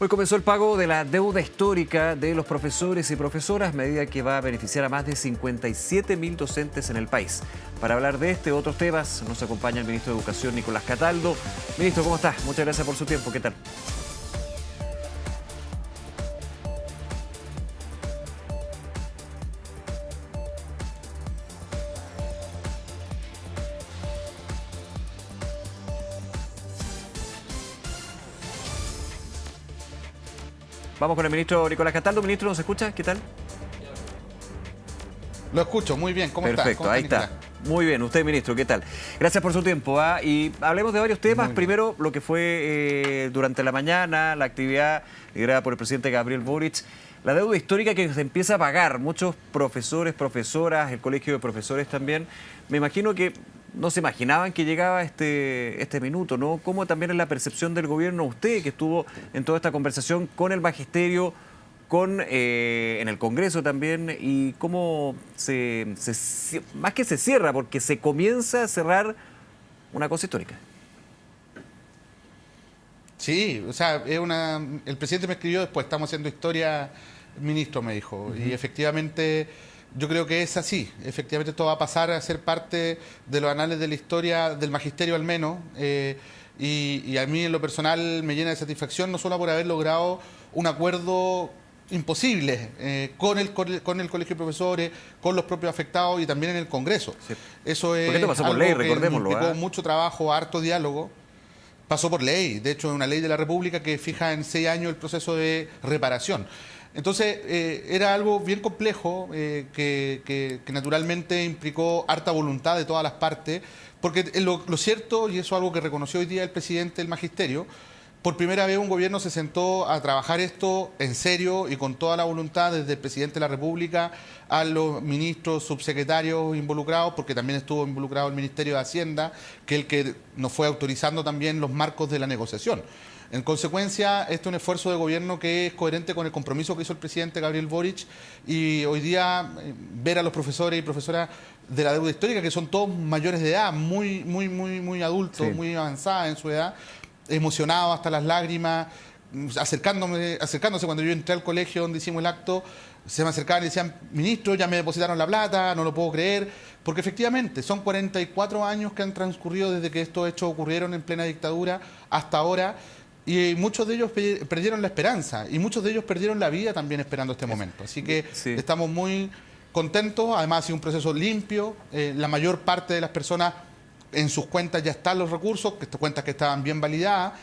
Hoy comenzó el pago de la deuda histórica de los profesores y profesoras, medida que va a beneficiar a más de 57.000 docentes en el país. Para hablar de este y otros temas, nos acompaña el ministro de Educación, Nicolás Cataldo. Ministro, ¿cómo está? Muchas gracias por su tiempo. ¿Qué tal? Vamos con el ministro Nicolás Cataldo. Ministro, ¿nos escucha? ¿Qué tal? Lo escucho, muy bien. ¿Cómo está? Perfecto, ahí está. Muy bien, usted, ministro, ¿qué tal? Gracias por su tiempo. Y hablemos de varios temas. Primero, lo que fue durante la mañana, la actividad liderada por el presidente Gabriel Boric, la deuda histórica que se empieza a pagar. Muchos profesores, profesoras, el colegio de profesores también. Me imagino que no se imaginaban que llegaba este minuto, ¿no? ¿Cómo también es la percepción del gobierno? Usted, que estuvo en toda esta conversación con el magisterio, en el Congreso también, y cómo más que se cierra, porque se comienza a cerrar una cosa histórica. Sí, o sea, el presidente me escribió después, estamos haciendo historia, ministro, me dijo, y efectivamente yo creo que es así, efectivamente esto va a pasar a ser parte de los anales de la historia del magisterio al menos, y a mí en lo personal me llena de satisfacción, no solo por haber logrado un acuerdo imposible con el colegio de profesores, con los propios afectados y también en el Congreso. Sí. Eso es algo por ley, recordémoslo, que implicó mucho trabajo, harto diálogo. Pasó por ley, de hecho es una ley de la República que fija en 6 años el proceso de reparación. Entonces era algo bien complejo que naturalmente implicó harta voluntad de todas las partes, porque lo cierto, y eso es algo que reconoció hoy día el presidente del magisterio, por primera vez un gobierno se sentó a trabajar esto en serio y con toda la voluntad, desde el presidente de la República a los ministros, subsecretarios involucrados, porque también estuvo involucrado el Ministerio de Hacienda, que es el que nos fue autorizando también los marcos de la negociación. En consecuencia, este es un esfuerzo de gobierno que es coherente con el compromiso que hizo el presidente Gabriel Boric, y hoy día ver a los profesores y profesoras de la deuda histórica, que son todos mayores de edad, muy adultos, sí, muy avanzados en su edad, emocionado hasta las lágrimas, acercándose cuando yo entré al colegio donde hicimos el acto, se me acercaban y decían: ministro, ya me depositaron la plata, no lo puedo creer, porque efectivamente son 44 años que han transcurrido desde que estos hechos ocurrieron en plena dictadura hasta ahora, y muchos de ellos perdieron la esperanza, y muchos de ellos perdieron la vida también esperando este momento. Así que sí, estamos muy contentos. Además ha sido un proceso limpio, la mayor parte de las personas en sus cuentas ya están los recursos, cuentas que estaban bien validadas,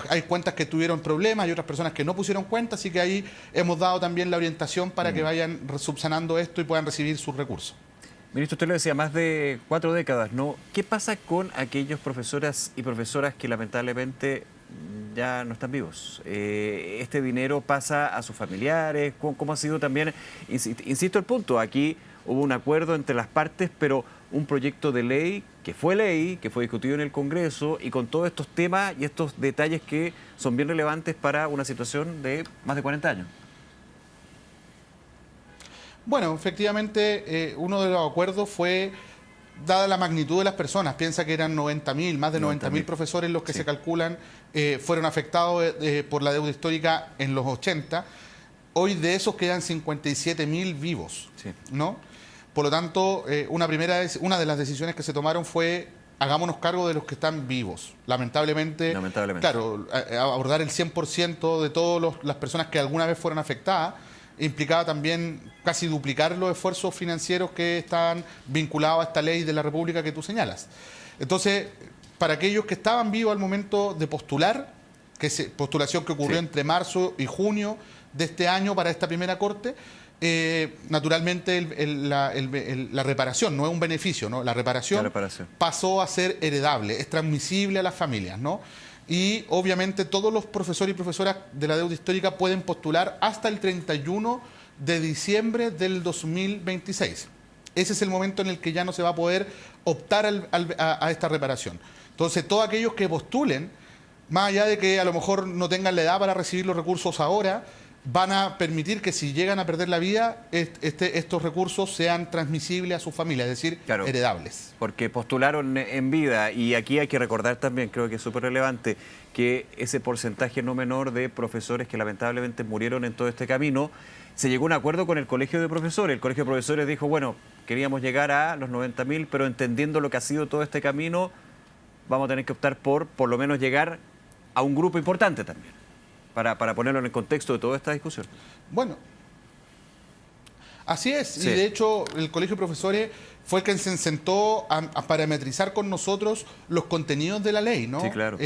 hay cuentas que tuvieron problemas, hay otras personas que no pusieron cuentas, así que ahí hemos dado también la orientación para que vayan subsanando esto y puedan recibir sus recursos. Ministro, usted lo decía, más de 4 décadas, ¿no? ¿Qué pasa con aquellos profesoras y profesoras que lamentablemente ya no están vivos? ¿Este dinero pasa a sus familiares? ¿Cómo ha sido también? Insisto el punto, aquí hubo un acuerdo entre las partes, pero un proyecto de ley, que fue discutido en el Congreso, y con todos estos temas y estos detalles que son bien relevantes para una situación de más de 40 años. Bueno, efectivamente, uno de los acuerdos fue, dada la magnitud de las personas, piensa que eran 90.000, más de 90.000 profesores los que se calculan fueron afectados por la deuda histórica en los 80. Hoy de esos quedan 57.000 vivos, ¿no? Por lo tanto, una de las decisiones que se tomaron fue: hagámonos cargo de los que están vivos. Lamentablemente. Claro, abordar el 100% de todas las personas que alguna vez fueron afectadas implicaba también casi duplicar los esfuerzos financieros que están vinculados a esta ley de la República que tú señalas. Entonces, para aquellos que estaban vivos al momento de postular, postulación que ocurrió entre marzo y junio de este año para esta primera corte, naturalmente la reparación no es un beneficio, ¿no? La reparación pasó a ser heredable, es transmisible a las familias, ¿no? Y obviamente todos los profesores y profesoras de la deuda histórica pueden postular hasta el 31 de diciembre del 2026. Ese es el momento en el que ya no se va a poder optar a esta reparación. Entonces, todos aquellos que postulen, más allá de que a lo mejor no tengan la edad para recibir los recursos ahora, van a permitir que si llegan a perder la vida, estos recursos sean transmisibles a sus familias, es decir, claro, heredables. Porque postularon en vida, y aquí hay que recordar también, creo que es súper relevante, que ese porcentaje no menor de profesores que lamentablemente murieron en todo este camino, se llegó a un acuerdo con el Colegio de Profesores. El Colegio de Profesores dijo, bueno, queríamos llegar a los 90.000, pero entendiendo lo que ha sido todo este camino, vamos a tener que optar por lo menos llegar a un grupo importante también, para ponerlo en el contexto de toda esta discusión. Bueno, así es. Sí. Y de hecho, el Colegio de Profesores fue el que se sentó a parametrizar con nosotros los contenidos de la ley, ¿no? Sí, claro.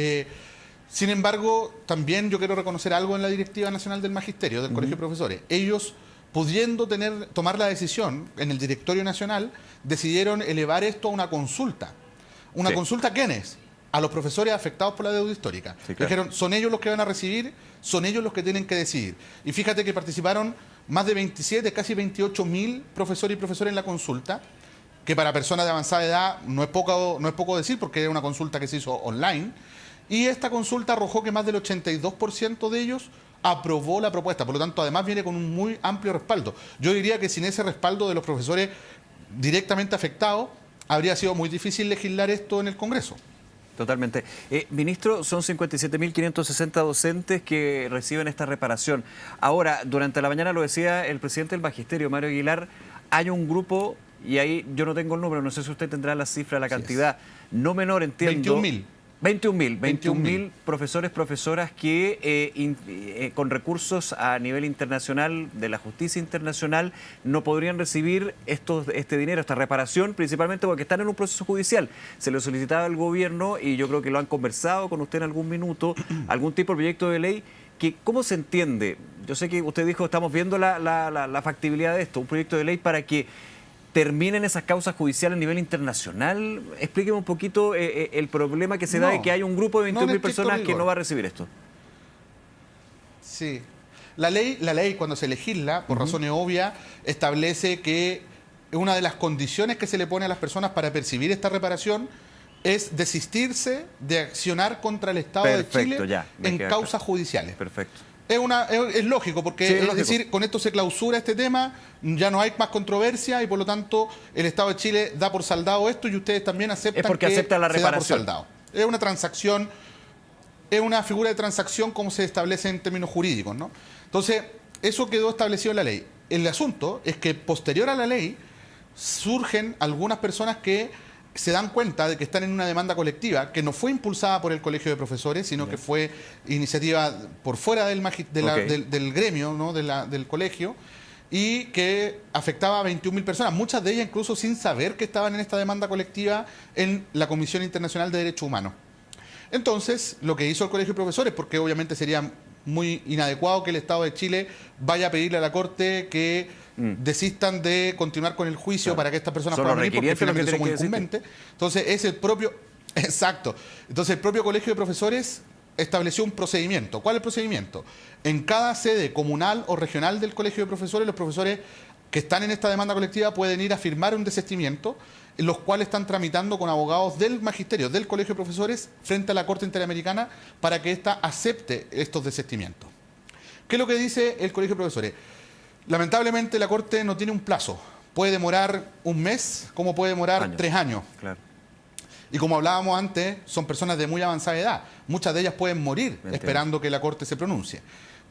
Sin embargo, también yo quiero reconocer algo en la Directiva Nacional del Magisterio, del Colegio de Profesores. Ellos, pudiendo tomar la decisión en el Directorio Nacional, decidieron elevar esto a una consulta. ¿Una consulta a quiénes? A los profesores afectados por la deuda histórica. Sí, claro. Dijeron, son ellos los que van a recibir, son ellos los que tienen que decidir. Y fíjate que participaron más de 27, casi 28.000 profesores y profesores en la consulta, que para personas de avanzada edad no es poco decir, porque es una consulta que se hizo online. Y esta consulta arrojó que más del 82% de ellos aprobó la propuesta. Por lo tanto, además viene con un muy amplio respaldo. Yo diría que sin ese respaldo de los profesores directamente afectados, habría sido muy difícil legislar esto en el Congreso. Totalmente. Ministro, son 57.560 docentes que reciben esta reparación. Ahora, durante la mañana lo decía el presidente del Magisterio, Mario Aguilar, hay un grupo, y ahí yo no tengo el número, no sé si usted tendrá la cifra, la cantidad, no menor, entiendo. 21.000. 21.000 profesores, profesoras que con recursos a nivel internacional, de la justicia internacional, no podrían recibir este dinero, esta reparación, principalmente porque están en un proceso judicial. Se lo solicitaba al gobierno, y yo creo que lo han conversado con usted en algún minuto, algún tipo de proyecto de ley, que ¿cómo se entiende? Yo sé que usted dijo, estamos viendo la factibilidad de esto, un proyecto de ley para que terminen esas causas judiciales a nivel internacional. Explíqueme un poquito el problema que se da de que hay un grupo de 21.000 personas que no va a recibir esto. Sí. La ley cuando se legisla, por razones obvias, establece que una de las condiciones que se le pone a las personas para percibir esta reparación es desistirse de accionar contra el Estado de Chile en causas judiciales. Perfecto. Es lógico, porque sí, es decir, con esto se clausura este tema, ya no hay más controversia y por lo tanto el Estado de Chile da por saldado esto y ustedes también aceptan es porque que acepta la reparación. se da por saldado. Es una transacción, es una figura de transacción como se establece en términos jurídicos, ¿no? Entonces, eso quedó establecido en la ley. El asunto es que posterior a la ley surgen algunas personas que se dan cuenta de que están en una demanda colectiva que no fue impulsada por el Colegio de Profesores, sino que fue iniciativa por fuera del gremio, ¿no? del colegio, y que afectaba a 21.000 personas, muchas de ellas incluso sin saber que estaban en esta demanda colectiva en la Comisión Internacional de Derechos Humanos. Entonces, lo que hizo el Colegio de Profesores, porque obviamente sería muy inadecuado que el Estado de Chile vaya a pedirle a la Corte que desistan de continuar con el juicio para que estas personas puedan venir, porque finalmente somos incumbentes. Entonces, es el propio... Exacto. Entonces, el propio Colegio de Profesores estableció un procedimiento. ¿Cuál es el procedimiento? En cada sede comunal o regional del Colegio de Profesores, los profesores que están en esta demanda colectiva pueden ir a firmar un desistimiento, los cuales están tramitando con abogados del Magisterio, del Colegio de Profesores, frente a la Corte Interamericana para que ésta acepte estos desistimientos. ¿Qué es lo que dice el Colegio de Profesores? Lamentablemente la Corte no tiene un plazo. Puede demorar un mes, como puede demorar 3 años. Claro. Y como hablábamos antes, son personas de muy avanzada edad. Muchas de ellas pueden morir esperando que la Corte se pronuncie.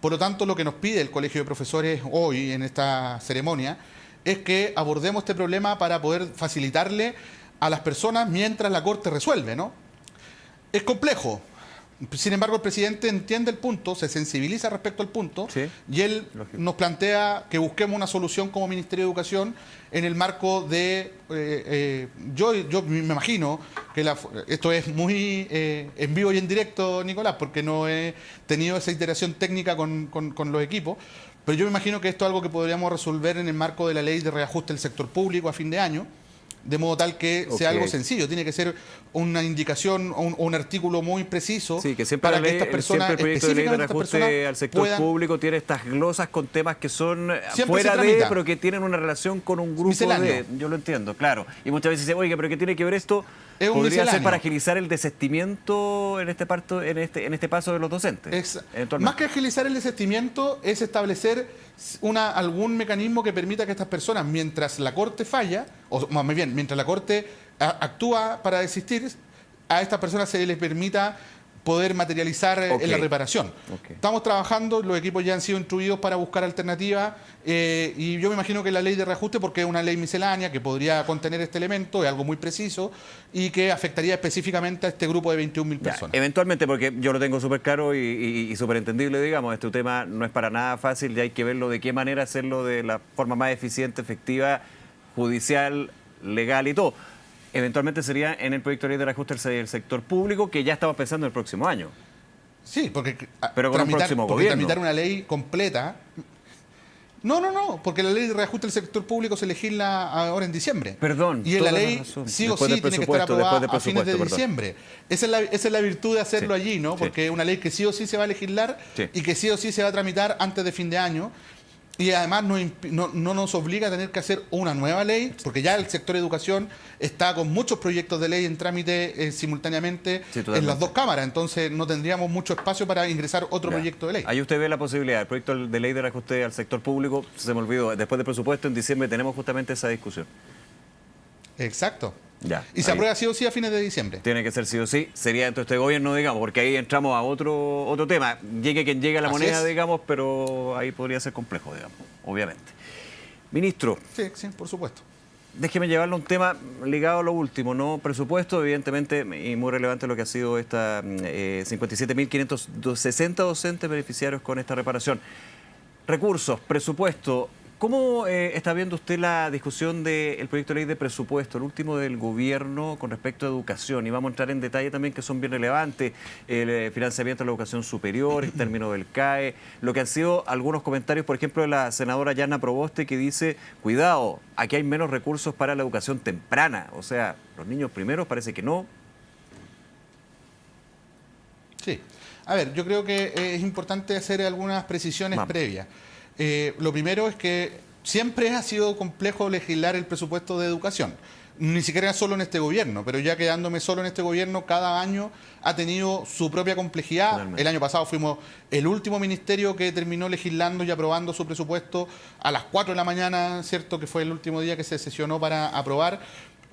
Por lo tanto, lo que nos pide el Colegio de Profesores hoy en esta ceremonia es que abordemos este problema para poder facilitarle a las personas mientras la Corte resuelve, ¿no? Es complejo. Sin embargo, el presidente entiende el punto, se sensibiliza respecto al punto, y él nos plantea que busquemos una solución como Ministerio de Educación en el marco de... yo me imagino que esto es muy en vivo y en directo, Nicolás, porque no he tenido esa iteración técnica con los equipos, pero yo me imagino que esto es algo que podríamos resolver en el marco de la ley de reajuste del sector público a fin de año, de modo tal que sea algo sencillo. Tiene que ser una indicación o un artículo muy preciso, que siempre para que estas personas, siempre el proyecto de ley de reajuste al sector público tiene estas glosas con temas que son fuera de, pero que tienen una relación con un grupo de... Yo lo entiendo, claro. Y muchas veces dicen, oiga, pero ¿qué tiene que ver esto Es un podría ser misceláneo. para agilizar el desistimiento en este paso de los docentes. Más que agilizar el desistimiento, es establecer algún mecanismo que permita que estas personas, mientras la Corte falla, o más bien, mientras la Corte actúa para desistir, a estas personas se les permita poder materializar en la reparación. Estamos trabajando, los equipos ya han sido instruidos para buscar alternativas y yo me imagino que la ley de reajuste, porque es una ley miscelánea que podría contener este elemento, es algo muy preciso y que afectaría específicamente a este grupo de 21.000 personas. Eventualmente, porque yo lo tengo súper claro y súper entendible, digamos, este tema no es para nada fácil y hay que verlo de qué manera hacerlo de la forma más eficiente, efectiva, judicial, legal y todo. Eventualmente sería en el proyecto de ley de reajuste del sector público, que ya estamos pensando en el próximo año. Sí, porque tramitar una ley completa... No, porque la ley de reajuste del sector público se legisla ahora en diciembre. Perdón. Y la ley sí o sí tiene que estar aprobada a fines de diciembre. Esa es la virtud de hacerlo allí, ¿no? Porque es una ley que sí o sí se va a legislar y que sí o sí se va a tramitar antes de fin de año. Y además no nos obliga a tener que hacer una nueva ley, porque ya el sector educación está con muchos proyectos de ley en trámite simultáneamente en las dos cámaras, entonces no tendríamos mucho espacio para ingresar otro proyecto de ley. Ahí usted ve la posibilidad, el proyecto de ley de reajuste al sector público, se me olvidó, después del presupuesto en diciembre tenemos justamente esa discusión. Exacto. Ya, y se aprueba sí o sí a fines de diciembre. Tiene que ser sí o sí, sería dentro de este gobierno, digamos, porque ahí entramos a otro tema. Llegue quien llegue a la moneda, digamos, pero ahí podría ser complejo, digamos, obviamente. Ministro. Sí, por supuesto. Déjeme llevarle un tema ligado a lo último, ¿no? Presupuesto, evidentemente, y muy relevante lo que ha sido esta 57.560 docentes beneficiarios con esta reparación. Recursos, presupuesto. ¿Cómo está viendo usted la discusión del proyecto de ley de presupuesto, el último del gobierno con respecto a educación? Y vamos a entrar en detalle también que son bien relevantes, el financiamiento de la educación superior, el término del CAE, lo que han sido algunos comentarios, por ejemplo, de la senadora Yana Proboste, que dice, cuidado, aquí hay menos recursos para la educación temprana. O sea, los niños primeros parece que no. Sí. A ver, yo creo que es importante hacer algunas precisiones previas. Lo primero es que siempre ha sido complejo legislar el presupuesto de educación. Ni siquiera solo en este gobierno, pero ya quedándome solo en este gobierno, cada año ha tenido su propia complejidad. Totalmente. El año pasado fuimos el último ministerio que terminó legislando y aprobando su presupuesto a las 4 de la mañana, ¿cierto? Que fue el último día que se sesionó para aprobar,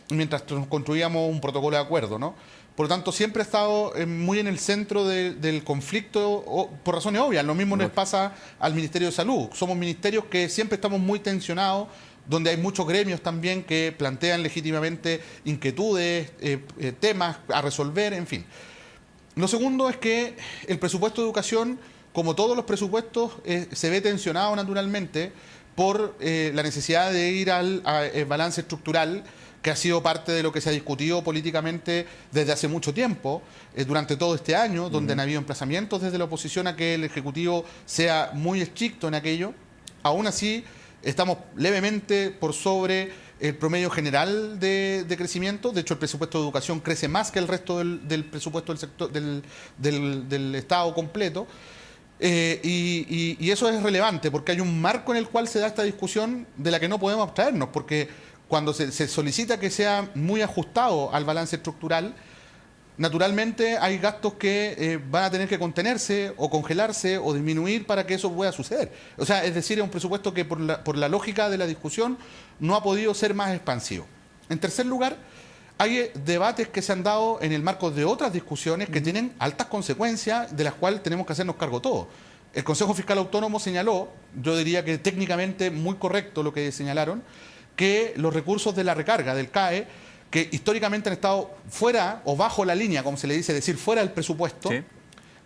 mientras construíamos un protocolo de acuerdo, ¿no? Por lo tanto, siempre ha estado muy en el centro del conflicto, por razones obvias. Lo mismo les pasa al Ministerio de Salud. Somos ministerios que siempre estamos muy tensionados, donde hay muchos gremios también que plantean legítimamente inquietudes, temas a resolver, en fin. Lo segundo es que el presupuesto de educación, como todos los presupuestos, se ve tensionado naturalmente por la necesidad de ir al balance estructural, que ha sido parte de lo que se ha discutido políticamente desde hace mucho tiempo, durante todo este año, donde han habido emplazamientos desde la oposición a que el Ejecutivo sea muy estricto en aquello. Aún así, estamos levemente por sobre el promedio general de crecimiento. De hecho, el presupuesto de educación crece más que el resto del presupuesto del sector del Estado completo. Y eso es relevante, porque hay un marco en el cual se da esta discusión de la que no podemos abstraernos, porque cuando se solicita que sea muy ajustado al balance estructural, naturalmente hay gastos que van a tener que contenerse o congelarse o disminuir para que eso pueda suceder. O sea, es decir, es un presupuesto que por la lógica de la discusión no ha podido ser más expansivo. En tercer lugar, hay debates que se han dado en el marco de otras discusiones que tienen altas consecuencias, de las cuales tenemos que hacernos cargo todos. El Consejo Fiscal Autónomo señaló, yo diría que técnicamente muy correcto lo que señalaron, que los recursos de la recarga del CAE, que históricamente han estado fuera o bajo la línea, como se le dice, es decir, fuera del presupuesto,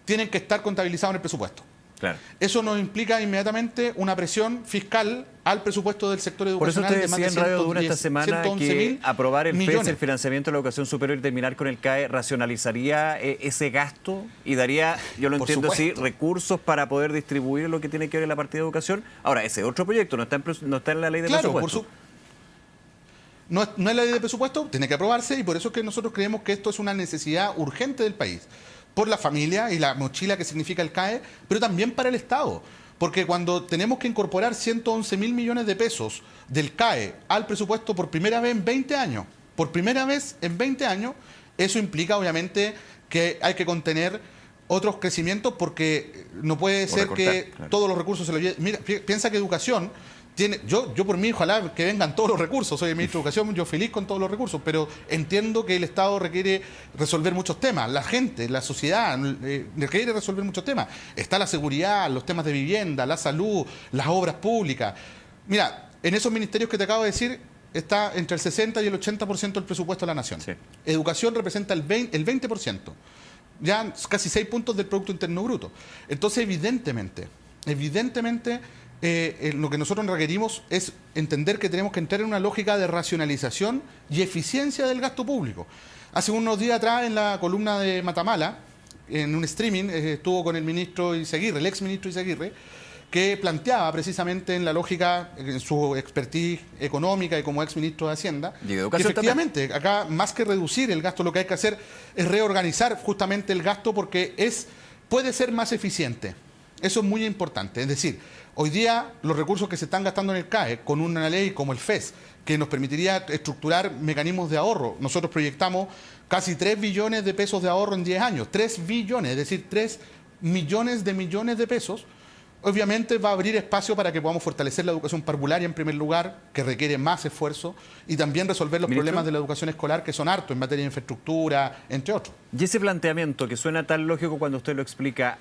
tienen que estar contabilizados en el presupuesto. Claro. Eso nos implica inmediatamente una presión fiscal al presupuesto del sector educacional. Por eso usted decía en Radio Duna esta semana que aprobar el FES, el financiamiento de la educación superior, y terminar con el CAE, racionalizaría ese gasto y daría, yo lo entiendo así, recursos para poder distribuir lo que tiene que ver en la partida de educación. Ahora, ese otro proyecto no está en la ley de presupuesto. No es la ley de presupuesto, tiene que aprobarse, y por eso es que nosotros creemos que esto es una necesidad urgente del país, por la familia y la mochila que significa el CAE, pero también para el Estado. Porque cuando tenemos que incorporar 111.000 millones de pesos del CAE al presupuesto por primera vez en 20 años, Por primera vez en 20 años, eso implica obviamente que hay que contener otros crecimientos porque no puede ser que todos los recursos se los lleven. Mira, piensa que educación tiene... Yo por mí, ojalá que vengan todos los recursos. Soy el ministro de Educación, yo feliz con todos los recursos, pero entiendo que el Estado requiere resolver muchos temas. La gente, la sociedad requiere resolver muchos temas. Está la seguridad, los temas de vivienda, la salud, las obras públicas. Mira, en esos ministerios que te acabo de decir, está entre el 60 y el 80% del presupuesto de la nación. Sí. Educación representa el 20%. Ya casi 6 puntos del Producto Interno Bruto. Entonces, evidentemente, lo que nosotros requerimos es entender que tenemos que entrar en una lógica de racionalización y eficiencia del gasto público. Hace unos días atrás, en la columna de Matamala, en un streaming, estuvo con el ministro Izaguirre, el exministro Izaguirre, que planteaba precisamente en la lógica, en su expertise económica y como exministro de Hacienda, que efectivamente, acá más que reducir el gasto, lo que hay que hacer es reorganizar justamente el gasto porque puede ser más eficiente. Eso es muy importante. Es decir, hoy día los recursos que se están gastando en el CAE, con una ley como el FES, que nos permitiría estructurar mecanismos de ahorro, nosotros proyectamos casi 3 billones de pesos de ahorro en 10 años. 3 billones, es decir, 3 millones de pesos. Obviamente va a abrir espacio para que podamos fortalecer la educación parvularia en primer lugar, que requiere más esfuerzo, y también resolver los problemas de la educación escolar, que son hartos en materia de infraestructura, entre otros. Y ese planteamiento que suena tan lógico cuando usted lo explica,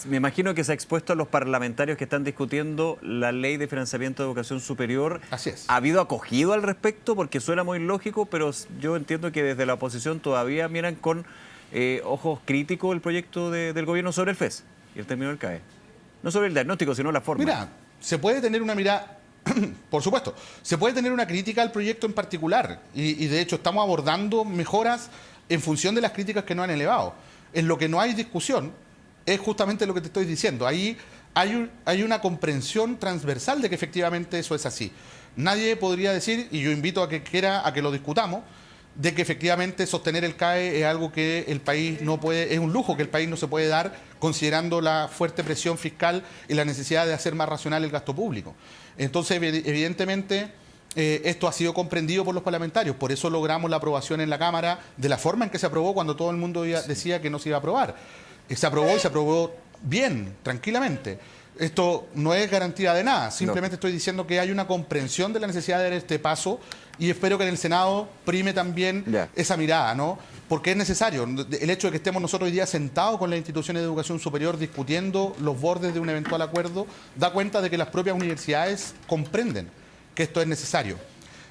me imagino que se ha expuesto a los parlamentarios que están discutiendo la ley de financiamiento de educación superior. Así es. ¿Ha habido acogido al respecto? Porque suena muy lógico, pero yo entiendo que desde la oposición todavía miran con ojos críticos el proyecto del gobierno sobre el FES y el término del CAE. No sobre el diagnóstico, sino la forma. Mira, se puede tener una mirada, por supuesto, se puede tener una crítica al proyecto en particular y de hecho estamos abordando mejoras en función de las críticas que nos han elevado. En lo que no hay discusión es justamente lo que te estoy diciendo. Ahí hay una comprensión transversal de que efectivamente eso es así. Nadie podría decir, y yo invito a que lo discutamos, de que efectivamente sostener el CAE es algo que el país no puede, es un lujo que el país no se puede dar considerando la fuerte presión fiscal y la necesidad de hacer más racional el gasto público. Entonces, evidentemente, esto ha sido comprendido por los parlamentarios, por eso logramos la aprobación en la Cámara de la forma en que se aprobó cuando todo el mundo decía que no se iba a aprobar. Se aprobó y se aprobó bien, tranquilamente. Esto no es garantía de nada, simplemente estoy diciendo que hay una comprensión de la necesidad de dar este paso y espero que en el Senado prime también esa mirada, ¿no? Porque es necesario. El hecho de que estemos nosotros hoy día sentados con las instituciones de educación superior discutiendo los bordes de un eventual acuerdo da cuenta de que las propias universidades comprenden que esto es necesario.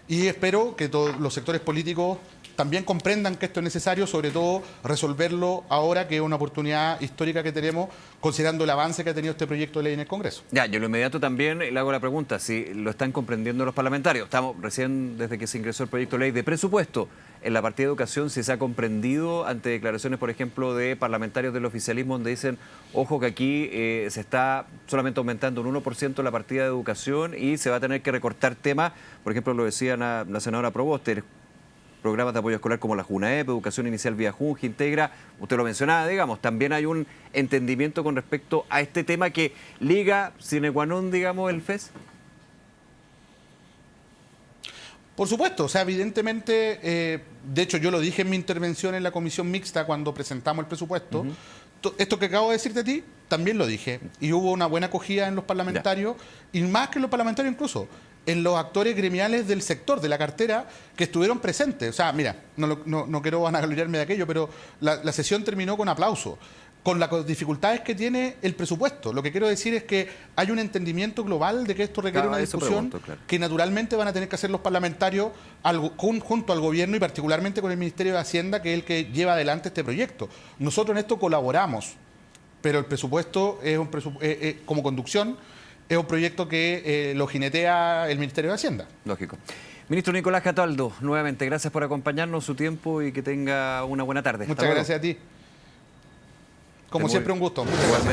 Y espero que todos los sectores políticos también comprendan que esto es necesario, sobre todo resolverlo ahora, que es una oportunidad histórica que tenemos, considerando el avance que ha tenido este proyecto de ley en el Congreso. Ya, yo lo inmediato también le hago la pregunta, si lo están comprendiendo los parlamentarios. Estamos recién, desde que se ingresó el proyecto de ley de presupuesto, en la partida de educación, si se ha comprendido ante declaraciones, por ejemplo, de parlamentarios del oficialismo, donde dicen, ojo que aquí se está solamente aumentando un 1% la partida de educación y se va a tener que recortar temas, por ejemplo, lo decía la senadora Proboste, programas de apoyo escolar como la JUNAEP, Educación Inicial Vía Junge, Integra, usted lo mencionaba, digamos, también hay un entendimiento con respecto a este tema que liga sine qua non, digamos, el FES. Por supuesto, o sea, evidentemente, de hecho yo lo dije en mi intervención en la comisión mixta cuando presentamos el presupuesto, esto que acabo de decirte a ti, también lo dije, y hubo una buena acogida en los parlamentarios, y más que en los parlamentarios incluso, en los actores gremiales del sector, de la cartera, que estuvieron presentes. O sea, mira, no quiero vanagloriarme de aquello, pero la sesión terminó con aplauso, con las dificultades que tiene el presupuesto. Lo que quiero decir es que hay un entendimiento global de que esto requiere una discusión que naturalmente van a tener que hacer los parlamentarios junto al gobierno y particularmente con el Ministerio de Hacienda, que es el que lleva adelante este proyecto. Nosotros en esto colaboramos, pero el presupuesto es como conducción, es un proyecto que lo jinetea el Ministerio de Hacienda. Lógico. Ministro Nicolás Cataldo, nuevamente, gracias por acompañarnos, su tiempo y que tenga una buena tarde. Muchas gracias a ti. Como siempre, un gusto. Muchas gracias.